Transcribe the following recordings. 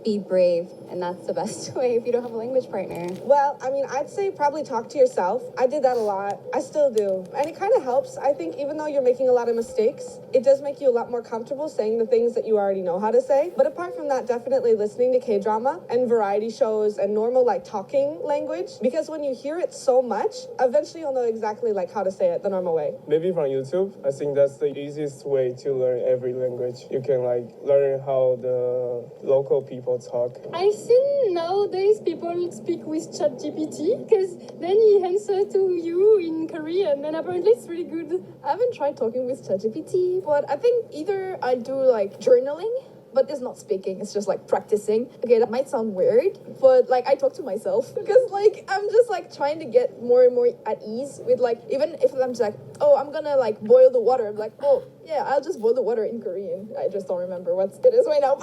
Be brave, and that's the best way if you don't have a language partner. Well, I mean, I'd say probably talk to yourself. I did that a lot. I still do. And it kind of helps. I think even though you're making a lot of mistakes, it does make you a lot more comfortable saying the things that you already know how to say. But apart from that, definitely listening to K-drama and variety shows and normal like talking language, because when you hear it so much, eventually you'll know exactly like how to say it the normal way. Maybe from YouTube. I think that's the easiest way to learn every language. You can like learn how the local people talk. I think nowadays people speak with ChatGPT because then he answers to you in Korean, and apparently it's really good. I haven't tried talking with ChatGPT, but I think either I do like journaling, but it's not speaking, it's just like practicing. Okay, that might sound weird, but like I talk to myself because like I'm just like trying to get more and more at ease with like, even if I'm just like, oh, I'm gonna like boil the water, I'm like, oh yeah, I'll just boil the water in Korean. I just don't remember what it is right now.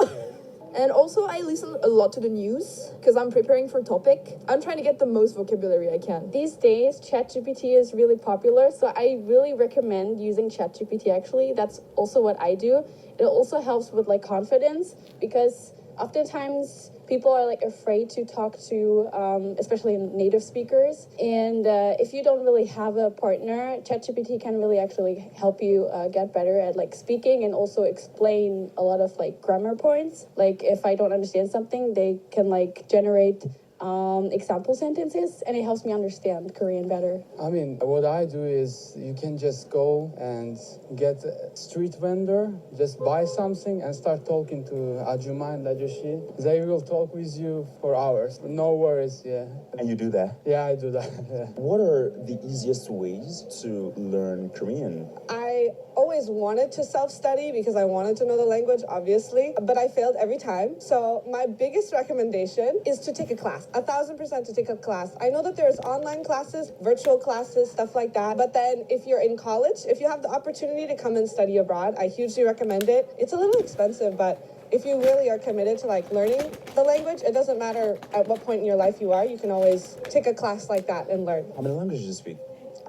And also I listen a lot to the news because I'm preparing for topic. I'm trying to get the most vocabulary I can. These days, ChatGPT is really popular, so I really recommend using ChatGPT actually. That's also what I do. It also helps with like confidence because oftentimes people are like afraid to talk to, especially native speakers. And if you don't really have a partner, ChatGPT can really actually help you get better at like speaking and also explain a lot of like grammar points. Like if I don't understand something, they can like generate example sentences, and it helps me understand Korean better. I mean, what I do is you can just go and get a street vendor, just buy something and start talking to Ajuma and Ajushi. They will talk with you for hours. No worries, yeah. And you do that? Yeah, I do that. Yeah. What are the easiest ways to learn Korean? I always wanted to self-study because I wanted to know the language, obviously, but I failed every time. So my biggest recommendation is to take a class. 1,000% to take a class. I know that there's online classes, virtual classes, stuff like that. But then if you're in college, if you have the opportunity to come and study abroad, I hugely recommend it. It's a little expensive, but if you really are committed to like learning the language, it doesn't matter at what point in your life you are, you can always take a class like that and learn. How many languages do you speak?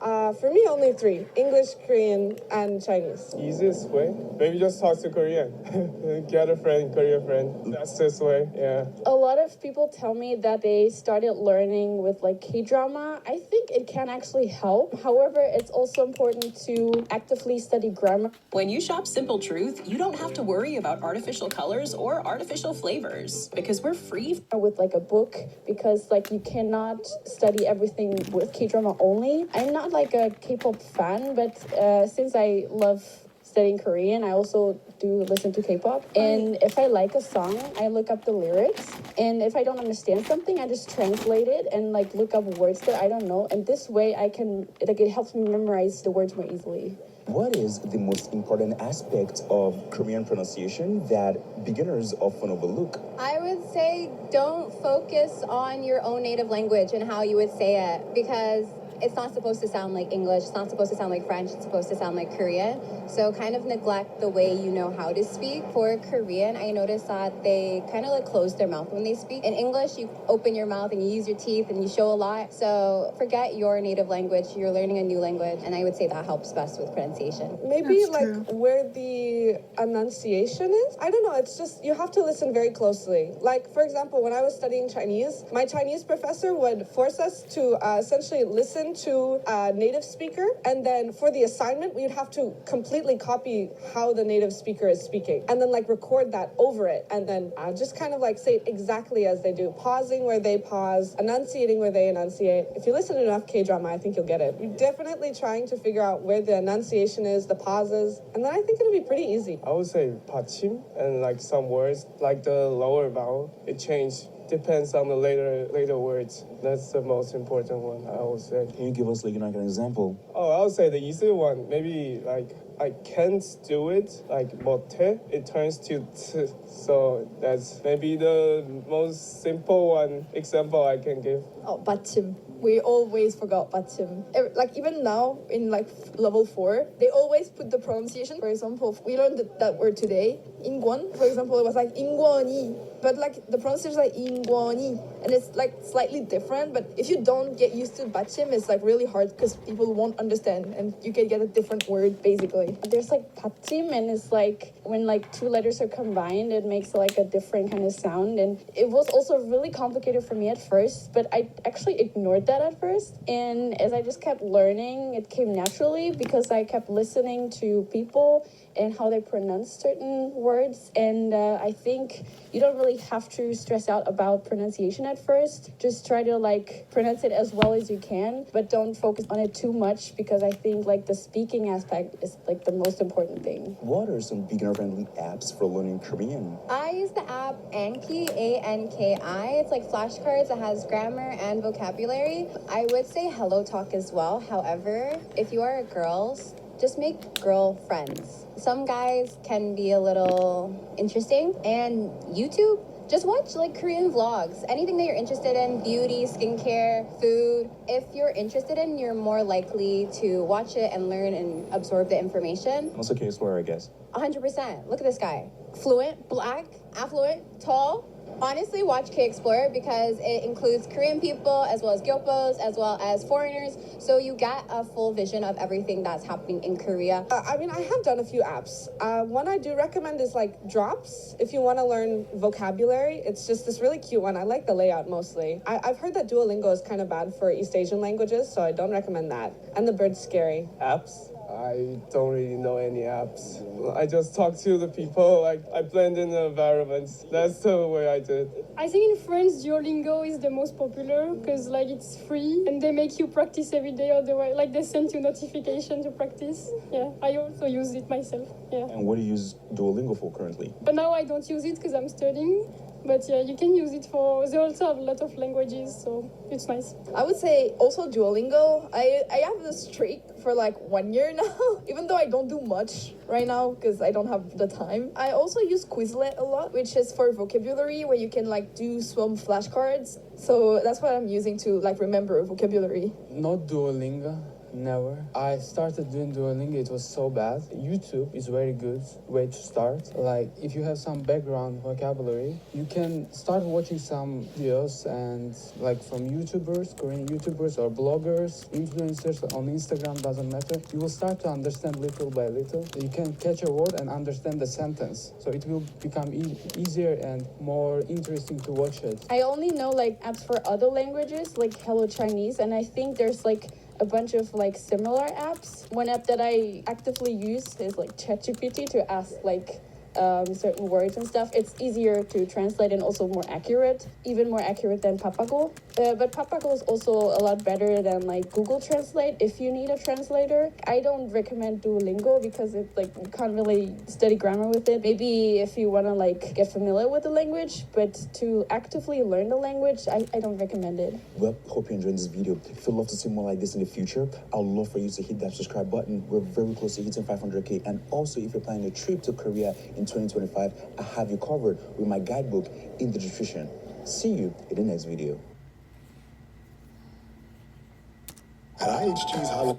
For me, only 3. English, Korean, and Chinese. Easiest way? Maybe just talk to Korean. Get a friend, Korean friend. That's this way, yeah. A lot of people tell me that they started learning with like K-drama. I think it can actually help. However, it's also important to actively study grammar. When you shop Simple Truth, you don't have to worry about artificial colors or artificial flavors because we're free with like a book, because like you cannot study everything with K-drama only. I'm not like a K-pop fan, but since I love studying Korean, I also do listen to K-pop. And if I like a song, I look up the lyrics. And if I don't understand something, I just translate it and like look up words that I don't know. And this way I can, like, it helps me memorize the words more easily. What is the most important aspect of Korean pronunciation that beginners often overlook? I would say don't focus on your own native language and how you would say it, because it's not supposed to sound like English, it's not supposed to sound like French, it's supposed to sound like Korean. So kind of neglect the way you know how to speak. For Korean, I noticed that they kind of like close their mouth when they speak. In English, you open your mouth and you use your teeth and you show a lot. So forget your native language, you're learning a new language, and I would say that helps best with pronunciation. Maybe like where the enunciation is? I don't know, it's just, you have to listen very closely. Like, for example, when I was studying Chinese, my Chinese professor would force us to essentially listen to a native speaker, and then for the assignment we would have to completely copy how the native speaker is speaking and then like record that over it, and then just kind of like say it exactly as they do, pausing where they pause, enunciating where they enunciate. If you listen to enough K-drama, I think you'll get it. You're definitely trying to figure out where the enunciation is, the pauses, and then I think it'll be pretty easy. I would say 받침, and like some words, like the lower vowel, it changed. Depends on the later words. That's the most important one, I would say. Can you give us like an example? Oh, I would say the easy one. Maybe like I can't do it, like 못해, it turns to t. So that's maybe the most simple one example I can give. Oh, 받침. We always forgot 받침. Like even now in like level 4, they always put the pronunciation. For example, we learned that word today. Ingwon, for example, it was like Ingwoni, but like the pronunciation is like Ingwoni, and it's like slightly different. But if you don't get used to bachim, it's like really hard because people won't understand, and you can get a different word basically. There's like patim, and it's like when like two letters are combined, it makes like a different kind of sound. And it was also really complicated for me at first, but I actually ignored that at first. And as I just kept learning, it came naturally because I kept listening to people and how they pronounce certain words. And I think you don't really have to stress out about pronunciation at first. Just try to like pronounce it as well as you can, but don't focus on it too much because I think like the speaking aspect is like the most important thing. What are some beginner-friendly apps for learning Korean? I use the app Anki, A-N-K-I. It's like flashcards that has grammar and vocabulary. I would say Hello Talk as well. However, if you are a girl, just make girl friends. Some guys can be a little interesting. And YouTube, just watch like Korean vlogs. Anything that you're interested in, beauty, skincare, food. If you're interested in, you're more likely to watch it and learn and absorb the information. Also K-Explorer, I guess. 100%. Look at this guy. Fluent, black, affluent, tall. Honestly, watch K-Explorer because it includes Korean people as well as Gyopos, as well as foreigners. So you get a full vision of everything that's happening in Korea. I mean, I have done a few apps. One I do recommend is like Drops. If you want to learn vocabulary, it's just this really cute one. I like the layout mostly. I've heard that Duolingo is kind of bad for East Asian languages, so I don't recommend that. And the bird's scary. Apps? I don't really know any apps. I just talk to the people, like I blend in the environments. That's the way I did. I think in France, Duolingo is the most popular because like it's free and they make you practice every day. Otherwise, like they send you notification to practice. Yeah, I also use it myself. Yeah. And what do you use Duolingo for currently? But now I don't use it because I'm studying. But yeah, you can use it for, they also have a lot of languages, so it's nice. I would say also Duolingo. I have this streak for like 1 year now, even though I don't do much right now because I don't have the time. I also use Quizlet a lot, which is for vocabulary where you can like do some flashcards. So that's what I'm using to like remember vocabulary. Not Duolingo. Never. I started doing Duolingo, it was so bad. YouTube is very good way to start. Like, if you have some background vocabulary, you can start watching some videos and like from YouTubers, Korean YouTubers or bloggers, influencers on Instagram, doesn't matter. You will start to understand little by little. You can catch a word and understand the sentence. So it will become easier and more interesting to watch it. I only know like apps for other languages, like Hello Chinese, and I think there's like a bunch of like similar apps. One app that I actively use is like ChatGPT to ask like certain words and stuff. It's easier to translate and also more accurate, even more accurate than Papago. But Papago is also a lot better than like Google Translate if you need a translator. I don't recommend Duolingo because it's like you can't really study grammar with it. Maybe if you want to like get familiar with the language, but to actively learn the language, I don't recommend it. Well, hope you enjoyed this video. If you'd love to see more like this in the future, I'd love for you to hit that subscribe button. We're very close to hitting 500K. And also, if you're planning a trip to Korea in 2025, I have you covered with my guidebook in the description. See you in the next video. At IHG's Hollywood.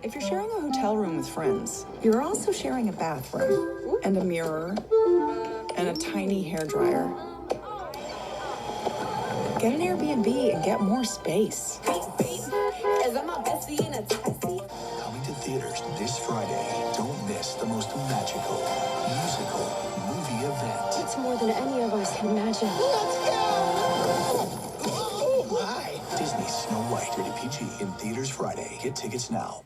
If you're sharing a hotel room with friends, you're also sharing a bathroom and a mirror and a tiny hairdryer. Get an Airbnb and get more space. Coming to theaters this Friday. Don't miss the most magical musical movie event. It's more than any of us can imagine. Let's go! Oh my! Disney Snow White, rated PG, in theaters Friday. Get tickets now.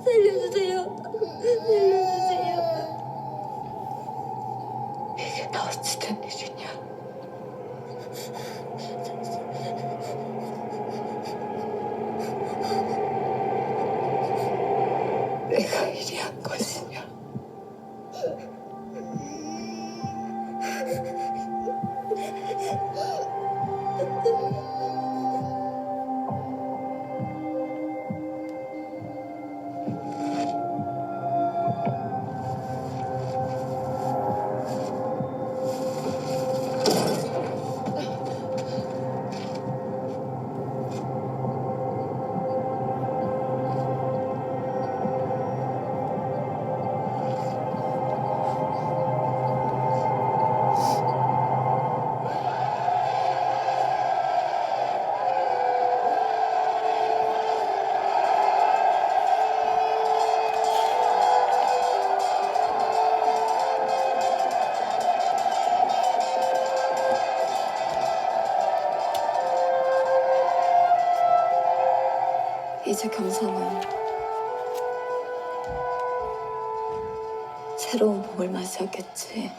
살려주세요. 살려주세요. 이게 다 어찌된 일이냐? 내가 이리 한 것이냐? 이제 경서는 새로운 봄을 맞이하겠지.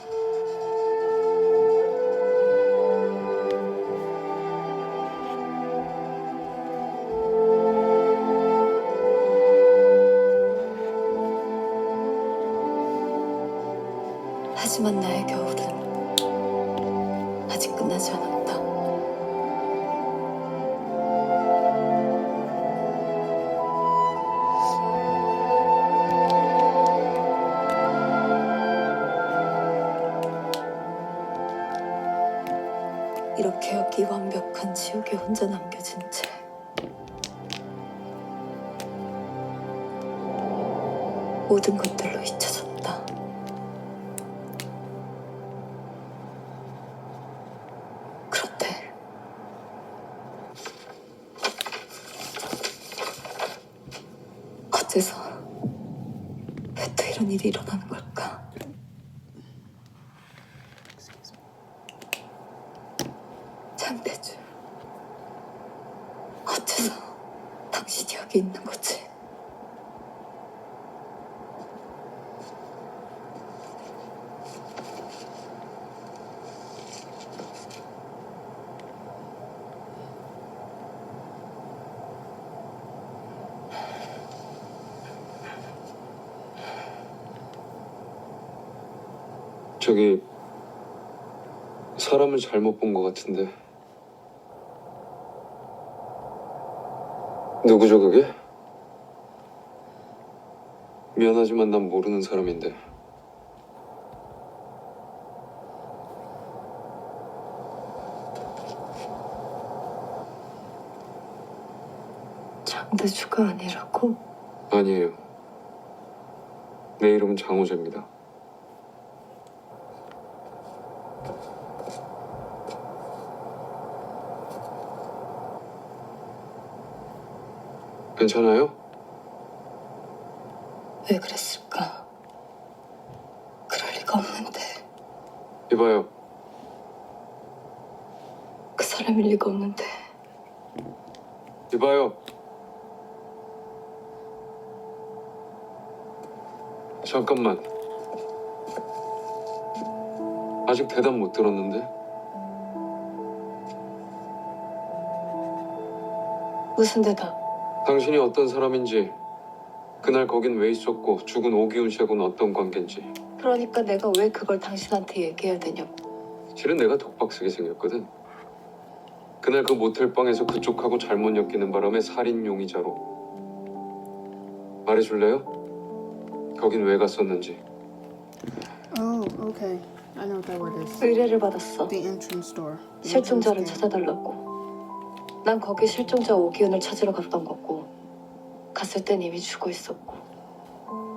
하지만 나의 겨울은 아직 끝나지 않았다. 이렇게 여기 완벽한 지옥에 혼자 남겨진 채 모든 것들로 잊혀졌다. 그런데 어째서 왜 또 이런 일이 일어나는 걸까? 장대주, 어째서 당신이 여기 있는 거지? 저기 사람을 잘못 본 것 같은데. 누구죠 그게? 미안하지만 난 모르는 사람인데. 장대주가 아니라고? 아니에요. 내 이름은 장호재입니다. 괜찮아요? 왜 그랬을까? 그럴 리가 없는데. 이봐요. 그 사람일 리가 없는데. 이봐요. 잠깐만. 아직 대답 못 들었는데? 무슨 대답? 당신이 어떤 사람인지, 그날 거긴 왜 있었고 죽은 오기훈 씨하고는 어떤 관계인지. 그러니까 내가 왜 그걸 당신한테 얘기해야 되냐고. 실은 내가 독박 쓰게 생겼거든. 그날 그 모텔 방에서 그쪽하고 잘못 엮이는 바람에 살인 용의자로. 말해줄래요? 거긴 왜 갔었는지. Oh, okay. I know what that word is. 의뢰를 받았어. The entrance door. 실종자를 찾아달라고. 난 거기 실종자 오기훈을 찾으러 갔던 거고 갔을 땐 이미 죽어 있었고.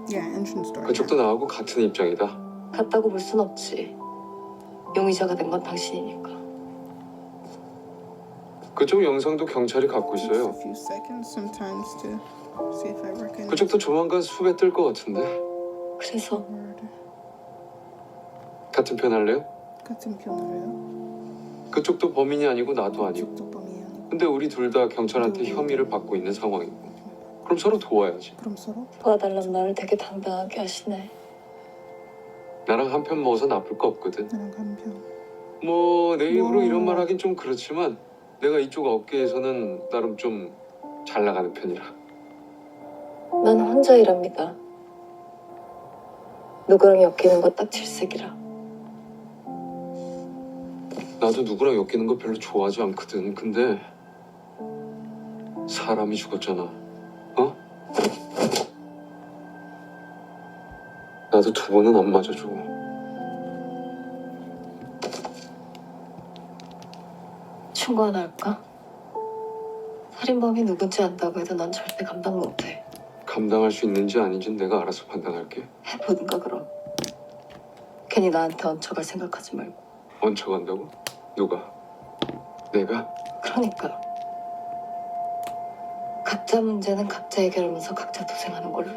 Yeah, entrance door. 그쪽도 나하고 같은 입장이다. 갔다고 볼 순 없지. 용의자가 된 건 당신이니까. 그쪽 영상도 경찰이 갖고 Takes a 있어요. few seconds sometimes to see if I recognize 그쪽도 조만간 수배 뜰 것 같은데. 그래서 the word. 같은 편 할래요? 같은 편으로요? 그쪽도 범인이 아니고 나도 아니고. 그쪽도 범인이 아니고. 근데 우리 둘 다 경찰한테 혐의를 받고 있는 상황이고. 그럼 서로 도와야지. 그럼 서로? 도와달란 말을 되게 당당하게 하시네. 나랑 한 편 먹어서 나쁠 거 없거든. 나랑 한 편. 뭐 내 입으로 뭐. 이런 말 하긴 좀 그렇지만 내가 이쪽 업계에서는 나름 좀 잘 나가는 편이라. 난 혼자 일합니다. 누구랑 엮이는 거 딱 질색이라. 나도 누구랑 엮이는 거 별로 좋아하지 않거든. 근데 사람이 죽었잖아. 어? 나도 두 번은 안 맞아줘. 충고 하나 할까? 살인범이 누군지 안다고 해도 난 절대 감당 못해. 감당할 수 있는지 아닌지는 내가 알아서 판단할게. 해보든가 그럼. 괜히 나한테 얹혀갈 생각하지 말고. 얹혀간다고? 누가? 내가? 그러니까 각자 문제는 각자 해결하면서 각자 도생하는 걸로.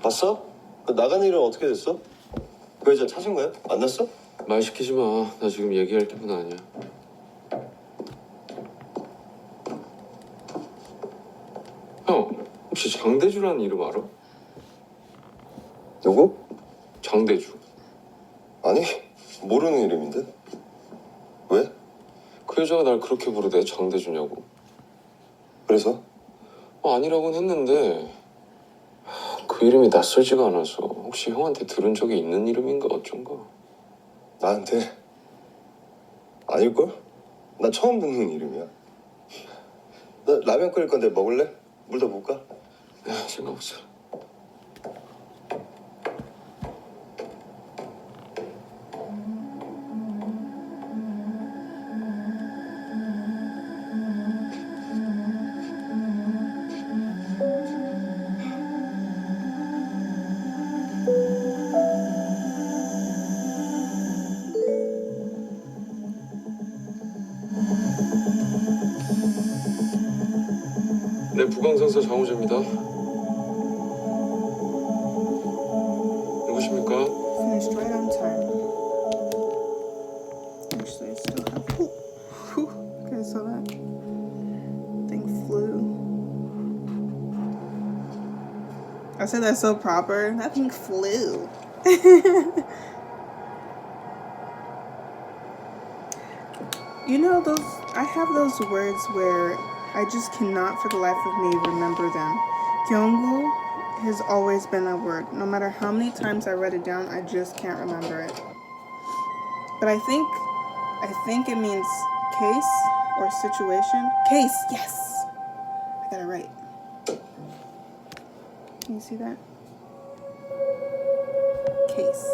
봤어? 그 나간 일은 어떻게 됐어? 그 여자 찾은 거야? 만났어? 말 시키지 마. 나 지금 얘기할 기분 아니야. 형, 혹시 장대주라는 이름 알아? 누구? 장대주. 아니, 모르는 이름인데. 왜? 그 여자가 날 그렇게 부르대. 장대주냐고. 그래서? 아니라고는 했는데 그 이름이 낯설지가 않아서 혹시 형한테 들은 적이 있는 이름인가 어쩐가? 나한테? 아닐걸? 나 처음 듣는 이름이야. 나 라면 끓일 건데 먹을래? 물 더 부을까? 생각 없어. 네, 부광선서 장우재입니다. 누구십니까? Finished right on time. Actually, I still have. Whew. Okay, so that thing flew. I said that so proper. That thing flew. You know those. I have those words where I just cannot for the life of me remember them. Gyeonggu has always been a word. No matter how many times I read it down, I just can't remember it. But I think it means case or situation. Case, yes. I got it right. Can you see that? Case.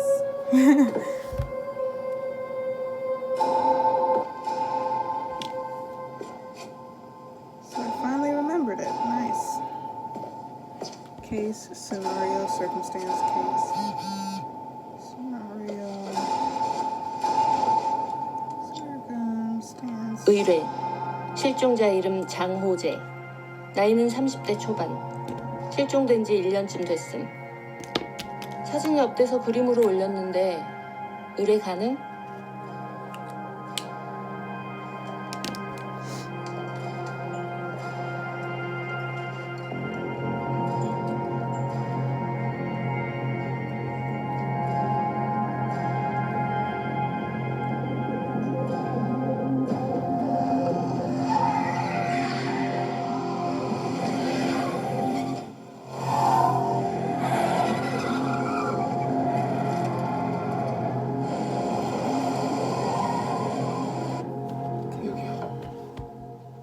의뢰. 실종자 이름 장호재. 나이는 30대 초반. 실종된 지 1년쯤 됐음. 사진이 업돼서 그림으로 올렸는데 의뢰 가능?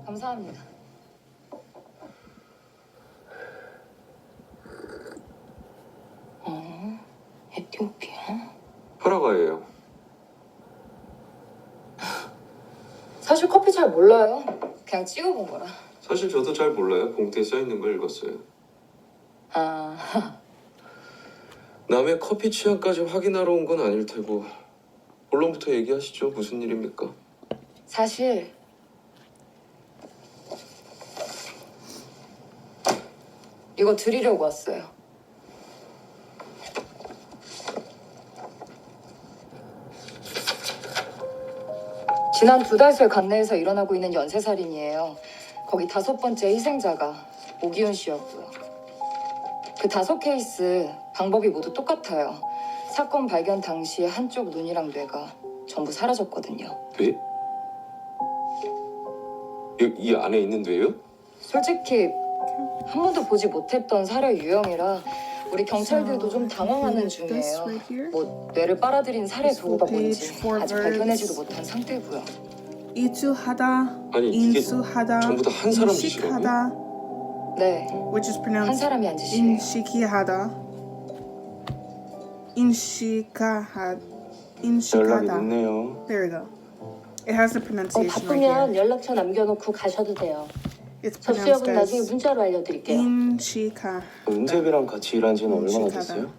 감사합니다. 에티오피아? 파라과이예요. 사실 커피 잘 몰라요. 그냥 찍어본 거라. 사실 저도 잘 몰라요. 봉투에 써 있는 걸 읽었어요. 아, 남의 커피 취향까지 확인하러 온 건 아닐 테고. 본론부터 얘기하시죠. 무슨 일입니까? 사실 이거 드리려고 왔어요. 지난 2달 새 관내에서 일어나고 있는 연쇄살인이에요. 거기 5번째 희생자가 오기훈 씨였고요. 그 5케이스 방법이 모두 똑같아요. 사건 발견 당시 한쪽 눈이랑 뇌가 전부 사라졌거든요. 뇌? 이 안에 있는 뇌요? 솔직히 한 번도 보지 못했던 살해 유형이라 우리 경찰들도 좀 당황하는 중이에요. 뭐 뇌를 빨아들인 살해 도구가 뭔지 아직 발견하지도 못한 상태고요. 이투하다, 아니, 이게 인수하다, 전부 다 한 사람 짓이라고요? 인식하다, 네, which is pronounced 한 사람이 한 짓이에요. 인시키하다, 인시카하, 연락이 인시카다. 늦네요. There we go. It has the pronunciation right 바쁘면 here. 연락처 남겨놓고 가셔도 돼요. It's 접수역은 pronounced 나중에 as 문자로 알려드릴게요. 인시카, 은재비랑 같이 일한 지는 얼마나 됐어요?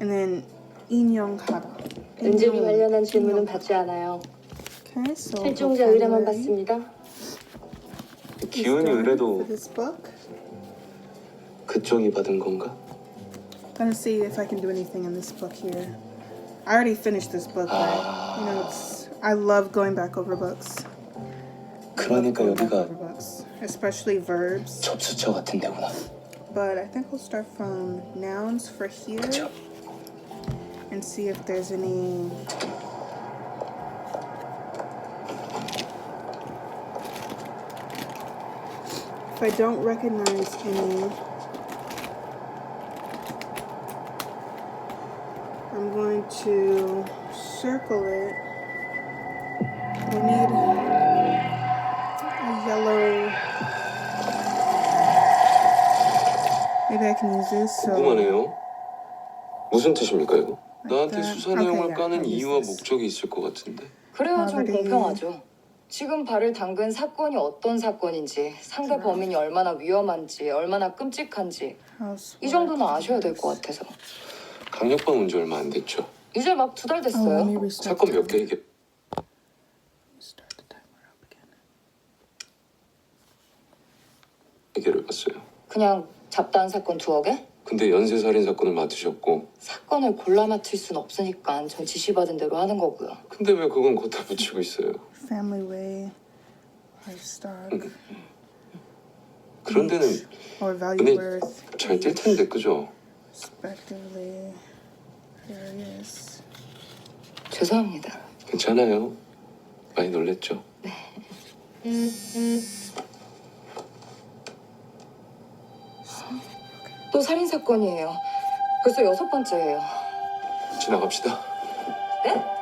and then 인용하다. 은재비 관련한 질문은 받지 않아요. Okay, so 실종자 의뢰만 vocabulary. 받습니다. 기훈이 의뢰도 For this book, 그쪽이 받은 건가? gonna see if I can do anything in this book here. I already finished this book, but you know, I love going back over books. 그러니까 여기가 Over books, especially verbs. 접수처 같은 데구나. But I think we'll start from nouns for here and see if there's any. If I don't recognize any, I'm going to circle it. We need a yellow. Maybe I can use this. So 궁금하네요. 무슨 뜻입니까 이거? 나한테 that. 수사 내용을 Okay, 까는 yeah, I'll 이유와 use this. 목적이 있을 것 같은데. 그래야 좀 Poverty. 공평하죠. 지금 발을 담근 사건이 어떤 사건인지, 상대 범인이 얼마나 위험한지, 얼마나 끔찍한지 이 정도는 아셔야 될 것 같아서. 강력반 온 지 얼마 안 됐죠. 이제 막 2달 됐어요. 사건 몇 개 해결해 봤어요. 그냥 잡다한 사건 2개? 근데 연쇄살인 사건을 맡으셨고. 사건을 골라 맡을 순 없으니까 전 지시받은 대로 하는 거고요. 근데 왜 그건 갖다 붙이고 있어요? Family way, livestock, 그런 데는 or value 근데 worth, 잘 뛸 텐데 그죠? respectively, various. 죄송합니다. 괜찮아요. 많이 놀랬죠? 또 살인 사건이에요. 벌써 6번째예요. 지나갑시다. 네?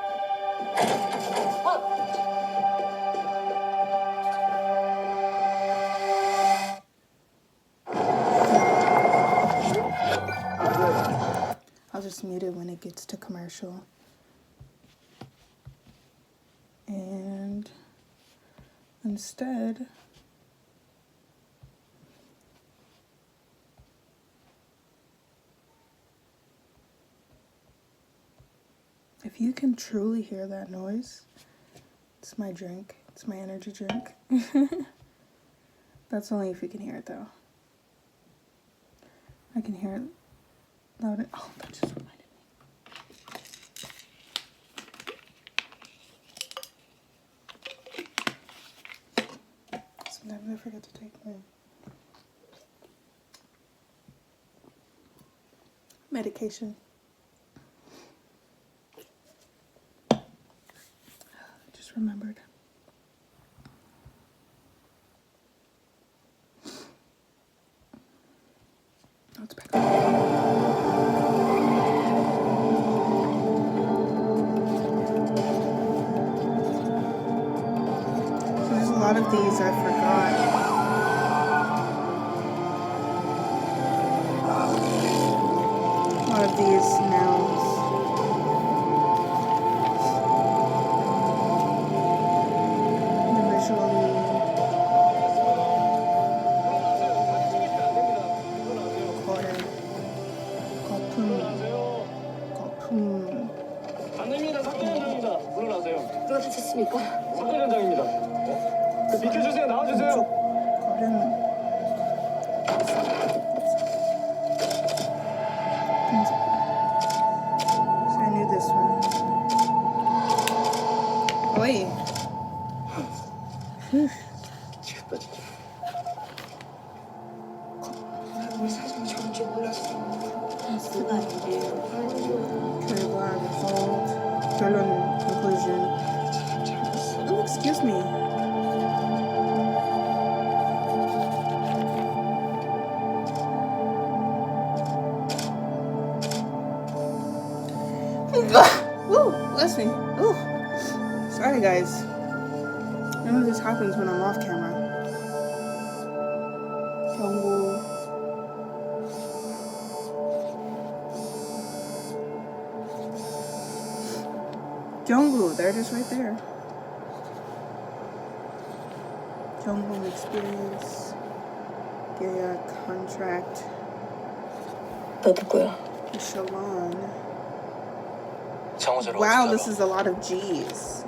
I'll just mute it when it gets to commercial. And instead, if you can truly hear that noise, it's my drink. It's my energy drink. That's only if you can hear it though. I can hear it loud. Oh, that just reminded me. Sometimes I forget to take my medication. Just remembered. Oh, it's back. So there's a lot of these I forgot. A lot of these nouns. Visually. 안 됩니다. 사건 현장입니다. 물러나세요. 누가 다쳤습니까? 사건 현장입니다. 비켜주세요. 나와주세요. I knew this one. Oi. 미치겠다 진짜. 우리 사진 좋은 줄 몰랐어. 누가 이래요? 결과, result, 결론, conclusion. Oh, excuse me. Ooh, bless me. Ooh. Sorry, guys. None of this happens when I'm off camera. 경고. Jungwoo, there it is right there. Jungwoo experience. Gaia contract. 너 누구야? Shalon. Wow, this is a lot of G's.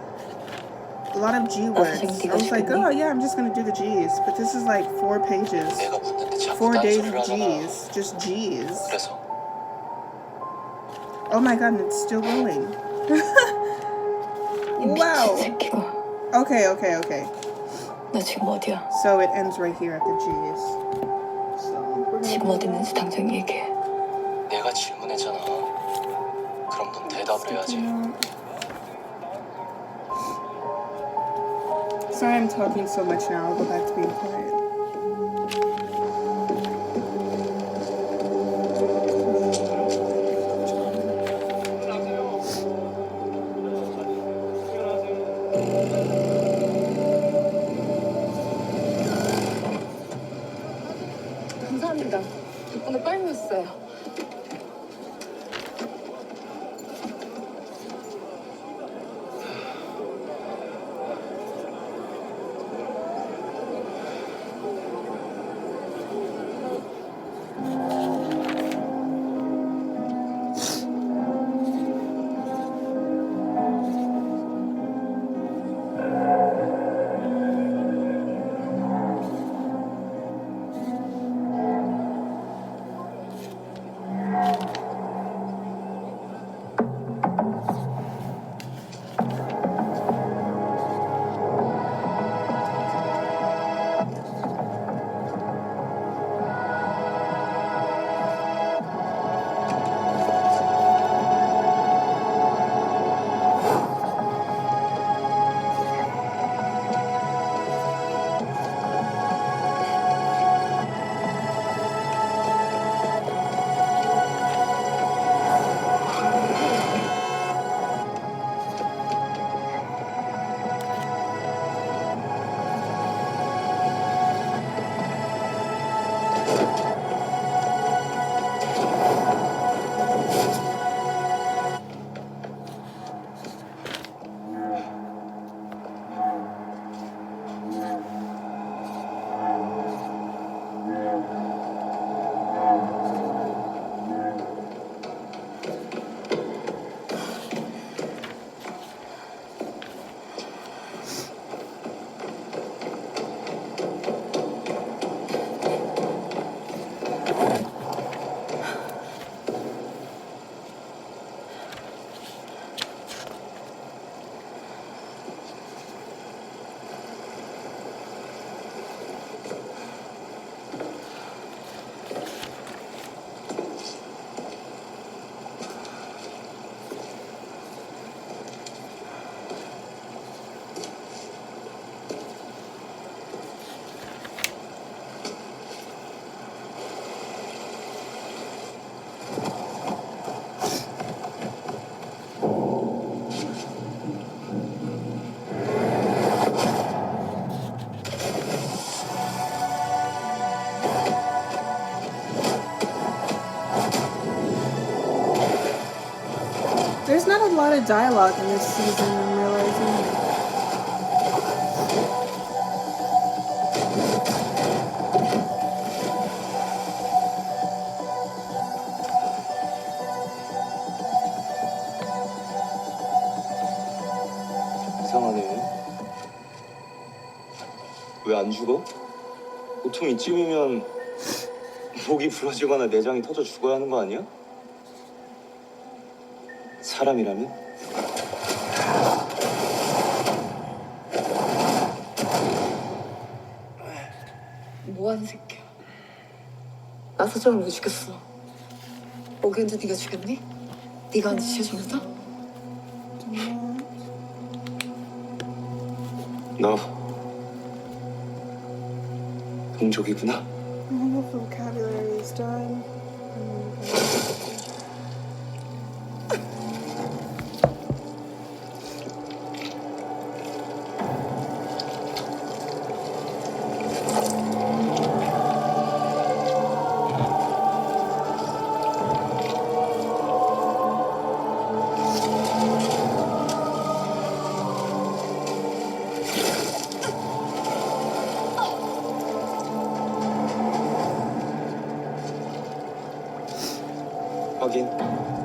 A lot of G words. I was like, oh yeah, I'm just gonna do the G's. But this is like 4 pages. 4 days of G's. Just G's. Oh my god, and it's still going. Wow. Okay. 너 지금 어디야? So it ends right here at the G's. 지금 어디 있는지 당장 얘기해. 내가 질문했잖아. 그럼 넌 대답을 해야지. Sorry I'm talking so much now. I'll go back to being quiet. 감사합니다. 덕분에 빨리 왔어요. There's not a lot of dialogue in this season, I'm realizing. 이상하네. 왜 안 죽어? 보통 이쯤이면 목이 부러지거나 내장이 터져 죽어야 하는 거 아니야? 사람이라면? 뭐하는 새끼야. 나서정을 왜 죽였어? 오기훈도 네가 죽였니? 네가 한 짓이야 전부 다? 너 동족이구나. All the vocabulary is done. 확인.